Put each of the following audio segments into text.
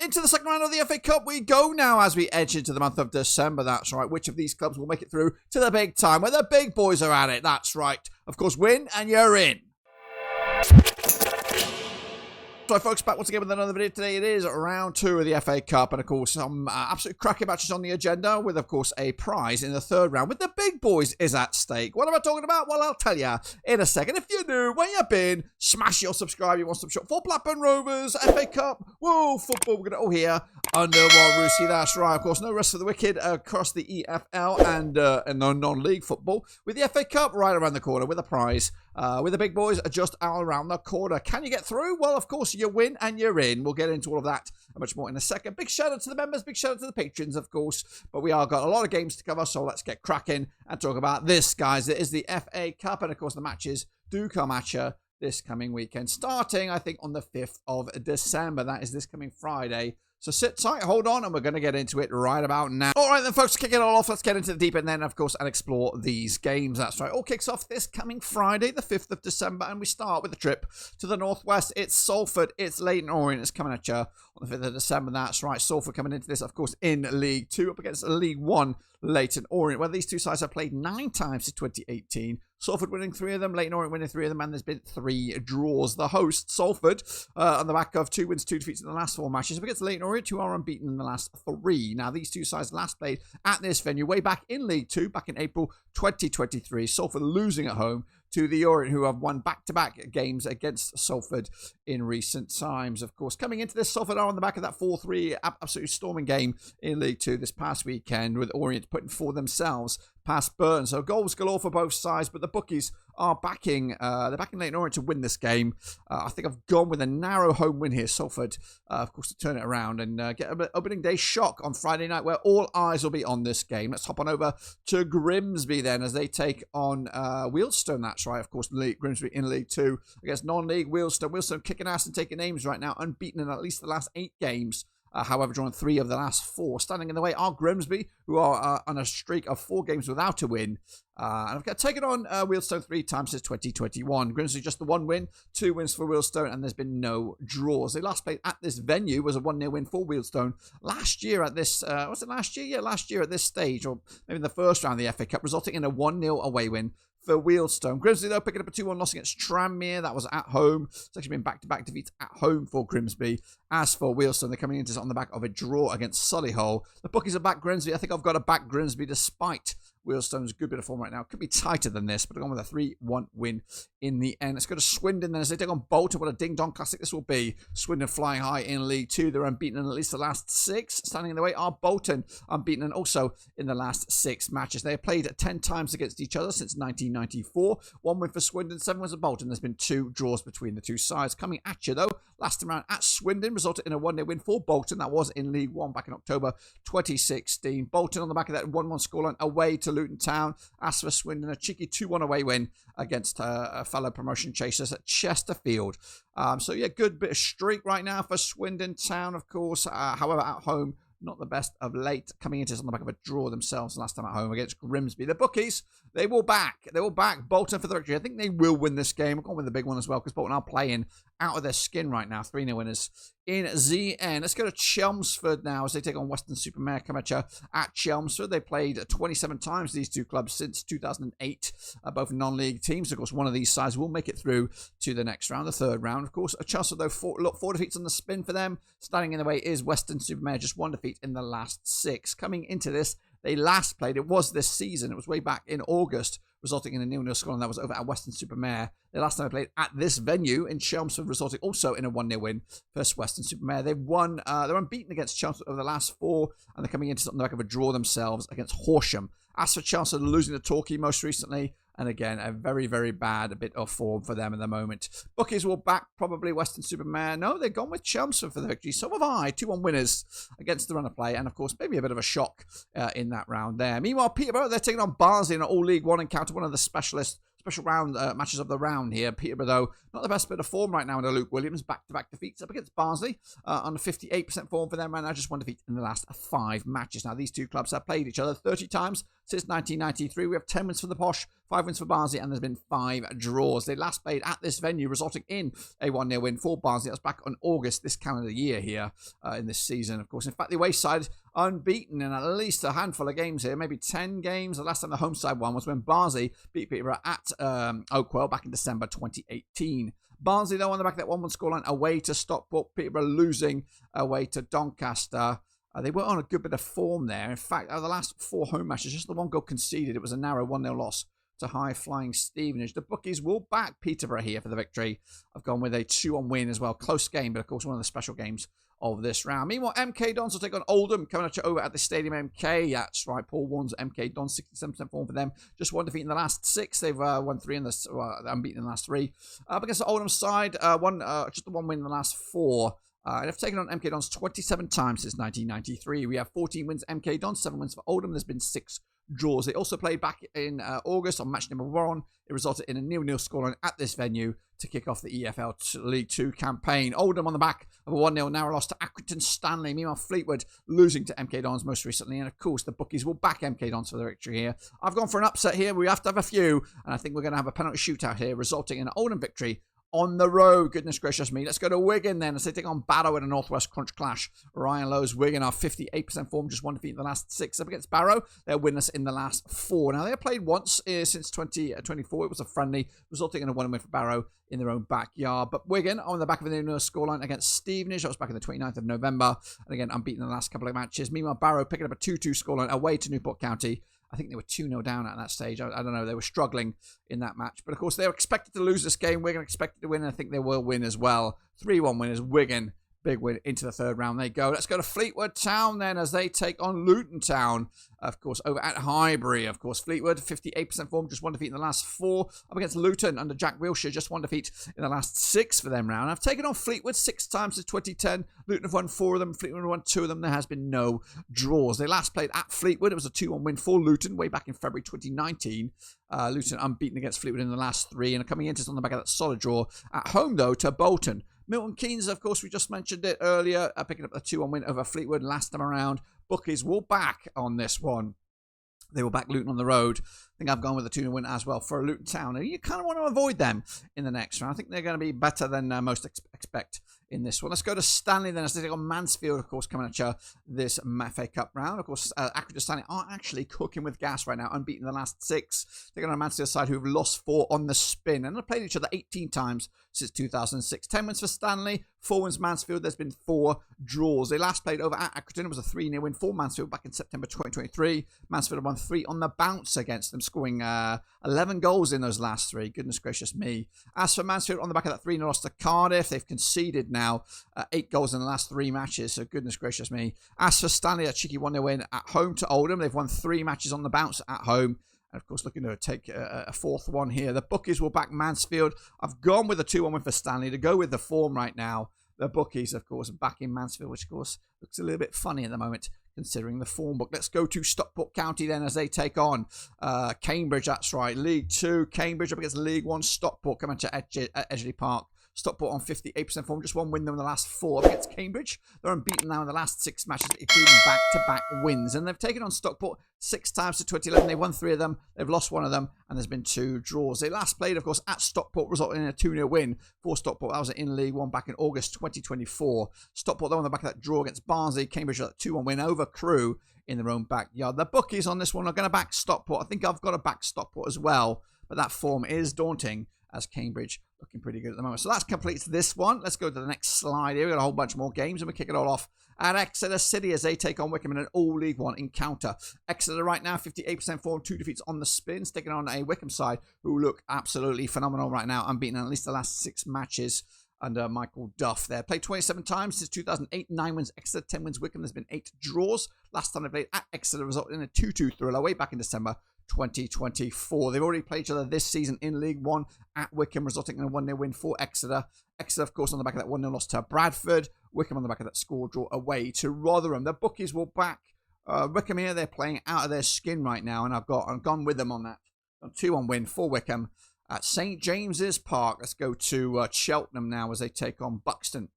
Into the second round of the FA Cup we go now as we edge into the month of December. That's right. Which of these clubs will make it through to the big time where the big boys are at it? That's right. Of course, win and you're in. So folks, back once again with another video today. It is round 2 of the FA Cup, and of course some absolute cracking matches on the agenda with of course a prize in the third round with the big boys is at stake. What am I talking about? Well, I'll tell you in a second. If you're new, where you been, smash your subscribe, you want some shop for Blackburn Rovers, FA Cup, whoa, football, we're going to all here under one roof. That's right, of course, no rest for the wicked across the EFL and no non-league football with the FA Cup right around the corner with a prize. With the big boys just out around the corner. Can you get through? Well, of course, you win and you're in. We'll get into all of that and much more in a second. Big shout out to the members, big shout out to the patrons, of course. But we are got a lot of games to cover, so let's get cracking and talk about this, guys. It is the FA Cup, and of course, the matches do come at you this coming weekend, starting, I think, on the 5th of December. That is this coming Friday. So sit tight, hold on, and we're going to get into it right about now. All right, then, folks, kick it all off. Let's get into the deep end then, of course, and explore these games. That's right. All kicks off this coming Friday, the 5th of December, and we start with a trip to the northwest. It's Salford. It's Leyton Orient. It's coming at you on the 5th of December. That's right. Salford coming into this, of course, in League 2 up against League 1 Leyton Orient, where these two sides have played 9 times since 2018. Salford winning 3 of them, Leyton Orient winning 3 of them, and there's been 3 draws. The host, Salford, on the back of 2 wins, 2 defeats in the last 4 matches, up against Leyton Orient, who are unbeaten in the last 3. Now, these two sides last played at this venue way back in League 2, back in April 2023. Salford losing at home to the Orient, who have won back-to-back games against Salford in recent times. Of course, coming into this, Salford are on the back of that 4-3 absolutely storming game in League 2 this past weekend, with Orient putting for themselves past Burton. So goals galore for both sides, but the bookies are backing Leyton Orient to win this game. I think I've gone with a narrow home win here, Salford, of course, to turn it around and get an opening day shock on Friday night where all eyes will be on this game. Let's hop on over to Grimsby then as they take on Wealdstone. That's right, of course, Grimsby in League 2 against non-league Wealdstone. Wealdstone kicking ass and taking names right now, unbeaten in at least the last 8 games. However, drawn 3 of the last 4. Standing in the way are Grimsby, who are on a streak of 4 games without a win. And I've taken on Wealdstone 3 times since 2021. Grimsby just the 1 win, 2 wins for Wealdstone, and there's been no draws. They last played at this venue was a 1-0 win for Wealdstone last year at this, was it last year? Yeah, last year at this stage, or maybe in the first round of the FA Cup, resulting in a 1-0 away win for Wealdstone. Grimsby, though, picking up a 2-1 loss against Tranmere. That was at home. It's actually been back-to-back defeats at home for Grimsby. As for Wealdstone, they're coming into this on the back of a draw against Solihull. The bookies are back Grimsby. I think I've got to back Grimsby despite Wealdstone's good bit of form right now. Could be tighter than this, but I've gone with a 3-1 win in the end. Let's go to Swindon then as they take on Bolton. What a ding-dong classic this will be. Swindon flying high in League 2. They're unbeaten in at least the last 6. Standing in the way are Bolton, unbeaten and also in the last 6 matches. They have played 10 times against each other since 1994. 1 win for Swindon, 7 wins for Bolton. There's been 2 draws between the two sides. Coming at you, though, last time around at Swindon resulted in a 1-0 win for Bolton. That was in League 1 back in October 2016. Bolton on the back of that 1-1 scoreline away to Luton Town. As for Swindon, a cheeky 2-1 away win against fellow promotion chasers at Chesterfield. So, yeah, good bit of streak right now for Swindon Town, of course. However, at home, not the best of late. Coming into this on the back of a draw themselves last time at home against Grimsby. The bookies, they will back Bolton for the victory. I think they will win this game. I'm going with the big one as well because Bolton are playing out of their skin right now. 3-0 winners in ZN. Let's go to Chelmsford now as they take on Weston-super-Mare. Come at Chelmsford. They played 27 times, these two clubs, since 2008. Both non-league teams. Of course, one of these sides will make it through to the next round, the third round. Of course, Chelmsford, though, 4 defeats on the spin for them. Standing in the way is Weston-super-Mare, just 1 defeat in the last 6. Coming into this, they last played, it was this season, it was way back in August, resulting in a 0-0 score, and that was over at Weston-super-Mare. The last time they played at this venue in Chelmsford, resulting also in a 1-0 win versus Weston-super-Mare. They've won, they're unbeaten against Chelmsford over the last 4, and they're coming into something like of a draw themselves against Horsham. As for Chelmsford, losing to Torquay most recently, and again, a very, very bad bit of form for them at the moment. Bookies will back probably Weston-super-Mare. No, they've gone with Chelmsford for the victory. So have I. 2-1 winners against the run of play. And, of course, maybe a bit of a shock in that round there. Meanwhile, Peterborough, they're taking on Barnsley in an All League 1 encounter. One of the special round matches of the round here. Peterborough, though, not the best bit of form right now under Luke Williams. Back-to-back defeats up against Barnsley on a 58% form for them right now. Just 1 defeat in the last 5 matches. Now, these two clubs have played each other 30 times since 1993. We have 10 wins for the Posh, 5 wins for Barnsley, and there's been 5 draws. They last played at this venue, resulting in a 1-0 win for Barnsley. That was back on August this calendar year here in this season, of course. In fact, the away side unbeaten in at least a handful of games here, maybe 10 games. The last time the home side won was when Barnsley beat Peterborough at Oakwell back in December 2018. Barnsley, though, on the back of that 1-1 scoreline away to Stockport. Peterborough losing away to Doncaster. They were on a good bit of form there. In fact, out of the last 4 home matches, just the 1 goal conceded. It was a narrow 1-0 loss to high-flying Stevenage. The bookies will back Peterborough here for the victory. I've gone with a 2-1 win as well. Close game, but of course one of the special games of this round. Meanwhile, MK Dons will take on Oldham, coming at you over at the Stadium MK. That's right, Paul Warren's MK Dons, 67% form for them. Just 1 defeat in the last 6. They've won 3 in the unbeaten in the last 3. Up against the Oldham side, just the 1 win in the last 4. They've taken on MK Dons 27 times since 1993. We have 14 wins MK Dons, 7 wins for Oldham. There's been 6 draws. They also played back in August on match number 1. It resulted in a 0-0 scoreline at this venue to kick off the EFL League 2 campaign. Oldham on the back of a 1-0 narrow loss to Accrington Stanley. Meanwhile, Fleetwood losing to MK Dons most recently. And of course, the bookies will back MK Dons for the victory here. I've gone for an upset here. We have to have a few. And I think we're going to have a penalty shootout here, resulting in an Oldham victory on the road. Goodness gracious me. Let's go to Wigan then as they take on Barrow in a Northwest Crunch clash. Ryan Lowe's Wigan are 58% form, just 1 defeat in the last 6 up against Barrow. They're winless in the last 4. Now, they have played once since 2024. It was a friendly, resulting in a 1-1 win for Barrow in their own backyard. But Wigan on the back of a 0-0 scoreline against Stevenage. That was back on the 29th of November. And again, unbeaten in the last couple of matches. Meanwhile, Barrow picking up a 2-2 scoreline away to Newport County. I think they were 2-0 down at that stage. I don't know. They were struggling in that match. But, of course, they were expected to lose this game. Wigan expected to win, and I think they will win as well. 3-1 winners. Wigan, big win into the 3rd round. They go. Let's go to Fleetwood Town then as they take on Luton Town. Of course, over at Highbury. Of course, Fleetwood, 58% form, just 1 defeat in the last 4. Up against Luton under Jack Wilshere, just 1 defeat in the last 6 for them round. I've taken on Fleetwood 6 times since 2010. Luton have won 4 of them. Fleetwood have won 2 of them. There has been no draws. They last played at Fleetwood. It was a 2-1 win for Luton way back in February 2019. Luton unbeaten against Fleetwood in the last 3 and are coming into on the back of that solid draw. At home, though, to Bolton. Milton Keynes, of course, we just mentioned it earlier, picking up a 2-1 win over Fleetwood last time around. Bookies will back on this one. They will back Luton on the road. I think I've gone with a 2-0 win as well for Luton Town. And you kind of want to avoid them in the next round. I think they're going to be better than most expect in this one. Let's go to Stanley then as they take on Mansfield, of course, coming at you this FA Cup round. Of course, Accrington Stanley are actually cooking with gas right now, unbeaten in the last 6. They're on a Mansfield side who have lost 4 on the spin. And they've played each other 18 times since 2006. 10 wins for Stanley, 4 wins Mansfield. There's been 4 draws. They last played over at Accrington. It was a 3-0 win for Mansfield back in September 2023. Mansfield have won 3 on the bounce against them, scoring 11 goals in those last 3. Goodness gracious me. As for Mansfield, on the back of that 3-0 loss to Cardiff, they've conceded now 8 goals in the last 3 matches, so goodness gracious me. As for Stanley, a cheeky 1-0 win at home to Oldham. They've won 3 matches on the bounce at home. And, of course, looking to take a 4th one here. The bookies will back Mansfield. I've gone with a 2-1 win for Stanley to go with the form right now. The bookies, of course, back in Mansfield, which, of course, looks a little bit funny at the moment, considering the form book. Let's go to Stockport County then as they take on Cambridge. That's right, League 2. Cambridge up against League 1. Stockport coming to Edgeley Park. Stockport on 58% form, just 1 win them in the last 4 up against Cambridge. They're unbeaten now in the last 6 matches, including back-to-back wins. And they've taken on Stockport 6 times to 2011. They've won 3 of them. They've lost 1 of them, and there's been 2 draws. They last played, of course, at Stockport, resulting in a 2-0 win for Stockport. That was in League 1 back in August 2024. Stockport, though, on the back of that draw against Barnsley. Cambridge, a 2-1 win over Crewe in their own backyard. The bookies on this one are going to back Stockport. I think I've got to back Stockport as well, but that form is daunting as Cambridge looking pretty good at the moment. So that completes this one. Let's go to the next slide here. We've got a whole bunch more games, and we kick it all off at Exeter City as they take on Wickham in an all League 1 encounter. Exeter right now, 58% form, 2 defeats on the spin, sticking on a Wickham side who look absolutely phenomenal right now, unbeaten in at least the last 6 matches under Michael Duff there. Played 27 times since 2008, 9 wins Exeter, 10 wins Wickham. There's been 8 draws. Last time they played at Exeter resulted in a 2-2 thriller way back in December 2024. They've already played each other this season in League 1 at Wickham, resulting in a 1-0 win for Exeter. Exeter, of course, on the back of that 1-0 loss to Bradford. Wickham on the back of that score draw away to Rotherham. The bookies will back Wickham here. They're playing out of their skin right now, and I've gone with them on that. 2-1 win for Wickham at St James's Park. Let's go to Cheltenham now as they take on Buxton.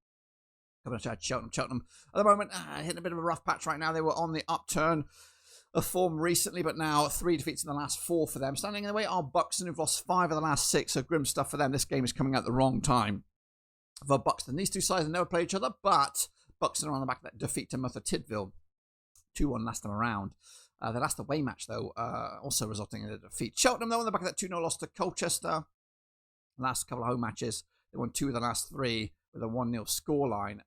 Coming to Cheltenham. Cheltenham at the moment hitting a bit of a rough patch right now. They were on the upturn of form recently, but now 3 defeats in the last 4 for them. Standing in the way are Buxton, who've lost 5 of the last 6, so grim stuff for them. This game is coming at the wrong time for Buxton. These two sides have never played each other, but Buxton are on the back of that defeat to Merthyr Tydfil. 2-1 last time around. The last away match, though, also resulting in a defeat. Cheltenham, though, on the back of that 2-0 loss to Colchester. Last couple of home matches, they won 2 of the last 3 with a 1-0 scoreline.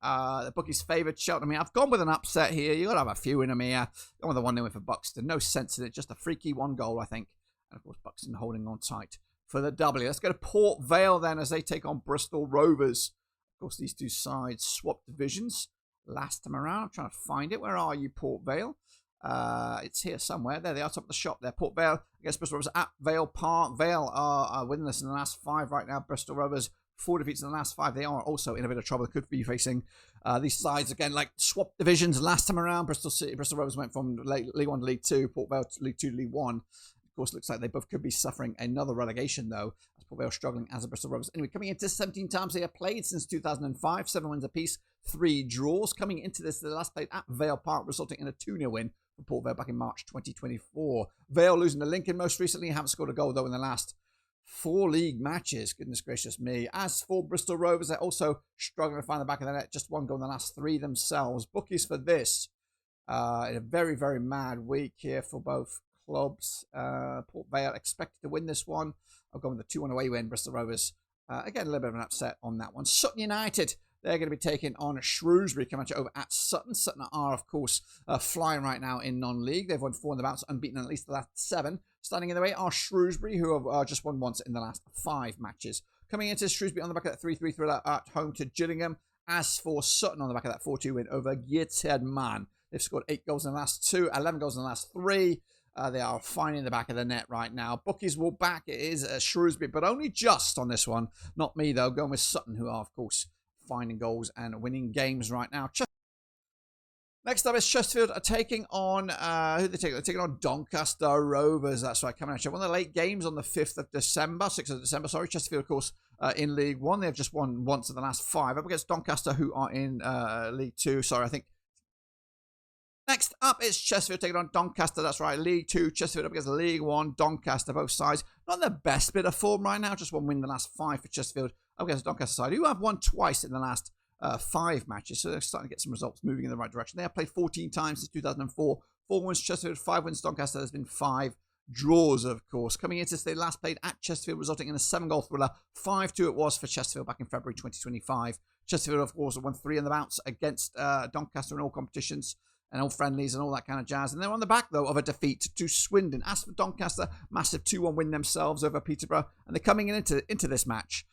The bookies favoured Cheltenham. I've gone with an upset here. You've got to have a few in them here. Gone with a 1-0 win for Buxton. No sense in it. Just a freaky 1 goal, I think. And, of course, Buxton holding on tight for the W. Let's go to Port Vale, then, as they take on Bristol Rovers. Of course, these two sides swapped divisions last time around. I'm trying to find it. Where are you, Port Vale? It's here somewhere. There they are, top of the shop there. Port Vale against Bristol Rovers at Vale Park. Vale are winless in the last 5 right now. Bristol Rovers, 4 defeats in the last 5. They are also in a bit of trouble. They could be facing these sides again, like swap divisions last time around. Bristol Rovers went from League 1 to League 2. Port Vale to League 2 to League 1. Of course, looks like they both could be suffering another relegation, though, as Port Vale struggling as a Bristol Rovers. Anyway, coming into 17 times they have played since 2005, 7 wins apiece, 3 draws. Coming into this, the last played at Vale Park, resulting in a 2-0 win for Port Vale back in March 2024. Vale losing to Lincoln most recently, haven't scored a goal, though, in the last 4 league matches. Goodness gracious me. As for Bristol Rovers, they're also struggling to find the back of the net. Just 1 goal in the last 3 themselves. Bookies for this, in a very, very mad week here for both clubs. Port Vale expected to win this one. I've gone with the 2-1 away win. Bristol Rovers, again, a little bit of an upset on that one. Sutton United, they're going to be taking on Shrewsbury, coming over at Sutton. Sutton are, of course, flying right now in non-league. They've won 4 in the bounce, unbeaten in at least the last 7. Standing in the way are Shrewsbury, who have just won once in the last 5 matches. Coming into Shrewsbury on the back of that 3-3 thriller at home to Gillingham. As for Sutton on the back of that 4-2 win over Geertruiden, they've scored 8 goals in the last 2, 11 goals in the last 3. They are finding the back of the net right now. Bookies will back. It is Shrewsbury, but only just on this one. Not me, though. Going with Sutton, who are, of course, finding goals and winning games right now. Next up is Chesterfield are taking on, who are they taking? They're taking on Doncaster Rovers. That's right, coming at you. One of the late games on the 5th of December, 6th of December, sorry. Chesterfield, of course, in League 1. They've just won once in the last 5. Up against Doncaster, who are in League 2. Sorry, I think. Next up is Chesterfield taking on Doncaster. That's right, League 2. Chesterfield up against League 1. Doncaster, both sides. Not the best bit of form right now. Just 1 win in the last 5 for Chesterfield. Up against Doncaster side, who have won twice in the last 5 matches. So they're starting to get some results moving in the right direction. They have played 14 times since 2004. 4 wins Chesterfield, 5 wins Doncaster. There's been 5 draws, of course. Coming into this, they last played at Chesterfield, resulting in a 7-goal thriller. 5-2 it was for Chesterfield back in February 2025. Chesterfield, of course, won 3 on the bounce against Doncaster in all competitions and all friendlies and all that kind of jazz. And they're on the back, though, of a defeat to Swindon. As for Doncaster, massive 2-1 win themselves over Peterborough. And they're coming into this match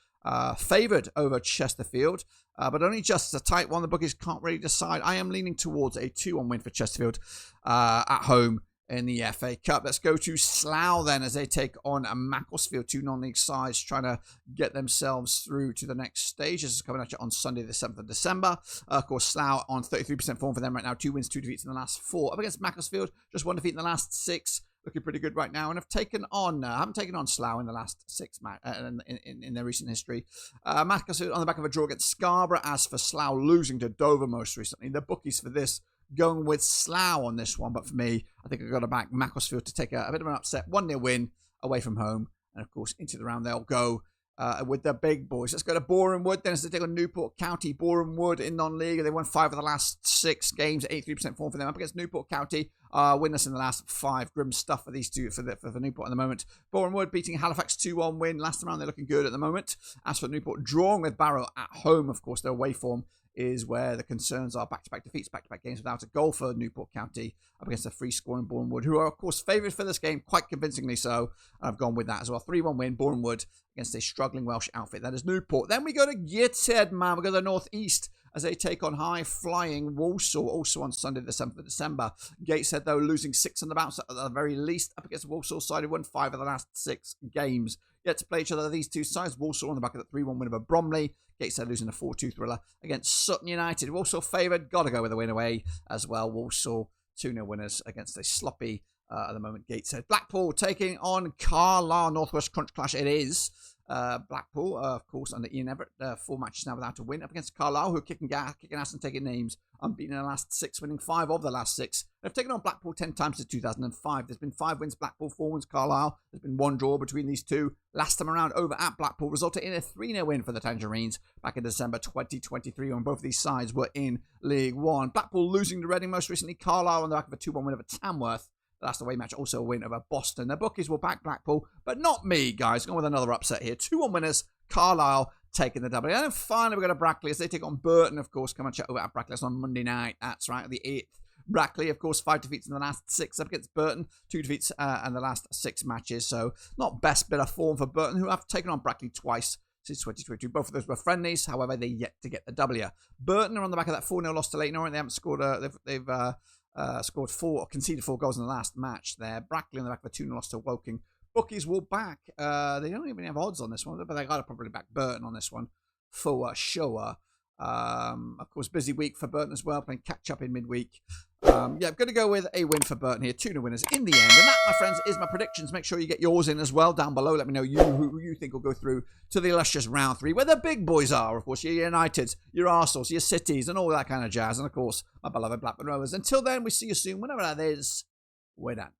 favoured over Chesterfield, but only just a tight one. The bookies can't really decide. I am leaning towards a 2-1 win for Chesterfield at home in the FA Cup. Let's go to Slough then, as they take on Macclesfield, 2 non-league sides trying to get themselves through to the next stage. This is coming at you on Sunday the 7th of December. Of course, Slough on 33% form for them right now. 2 wins, 2 defeats in the last 4. Up against Macclesfield, just 1 defeat in the last 6. Looking pretty good right now, and have taken on, haven't taken on Slough in the last 6 in their recent history. Macclesfield on the back of a draw against Scarborough. As for Slough losing to Dover most recently, the bookies for this going with Slough on this one, but for me, I think I've got to back Macclesfield to take a bit of an upset 1-0 win away from home, and of course into the round they'll go with the big boys. Let's go to Boreham Wood then, as they take on Newport County. Boreham Wood in non-league, they won 5 of the last 6 games, 83% form for them. Up against Newport County, winless in the last 5. Grim stuff for these two, for Newport at the moment. Boreham Wood beating Halifax 2-1 win last time around. They're looking good at the moment. As for Newport, drawing with Barrow at home, of course, their away form is where the concerns are. Back-to-back defeats, back-to-back games without a goal for Newport County up against a free-scoring Boreham Wood, who are, of course, favourites for this game, quite convincingly so. I've gone with that as well. 3-1 win, Boreham Wood against a struggling Welsh outfit. That is Newport. Then we go to Geertruiden. We go to the northeast as they take on high-flying Walsall, also on Sunday the 7th of December. Gateshead, though, losing 6 on the bounce at the very least, up against Walsall side, who won 5 of the last 6 games. Yet to play each other, these two sides. Walsall on the back of the 3-1 win over Bromley. Gateshead losing a 4-2 thriller against Sutton United. Walsall favoured. Got to go with a win away as well. Walsall 2-0 winners against a sloppy, at the moment, Gateshead. Blackpool taking on Carlisle. Northwest Crunch Clash it is. Blackpool, of course, under Ian Everett, 4 matches now without a win. Up against Carlisle, who are kicking ass and taking names. Unbeaten in the last 6, winning 5 of the last 6. They've taken on Blackpool 10 times since 2005. There's been 5 wins Blackpool, 4 wins Carlisle. There's been 1 draw between these two. Last time around over at Blackpool resulted in a 3-0 win for the Tangerines back in December 2023 when both of these sides were in League One. Blackpool losing to Reading most recently. Carlisle on the back of a 2-1 win over Tamworth. The last away match also a win over Boston. The bookies will back Blackpool, but not me, guys. Going with another upset here. 2-1 winners. Carlisle taking the W. And then finally, we got a Brackley as they take on Burton, of course. Come and chat over at Brackley. That's on Monday night. That's right, the 8th. Brackley, of course, 5 defeats in the last 6 up against Burton. 2 defeats in the last 6 matches. So, not best bit of form for Burton, who have taken on Brackley twice since 2022. Both of those were friendlies. However, they yet to get the W. Burton are on the back of that 4-0 loss to Leyton Orient. They haven't scored. They've scored 4, conceded 4 goals in the last match there. Brackley on the back of a 2-0 loss to Woking. Bookies will back. They don't even have odds on this one, but they got to probably back Burton on this one for sure. Of course, busy week for Burton as well, playing catch up in midweek. Yeah, I'm going to go with a win for Burton here. 2-0 winners in the end. And that, my friends, is my predictions. Make sure you get yours in as well down below. Let me know who you think will go through to the illustrious round 3, where the big boys are. Of course, your Uniteds, your Arsenals, your Cities, and all that kind of jazz. And of course, my beloved Blackburn Rovers. Until then, we see you soon. Whenever that is, we're done.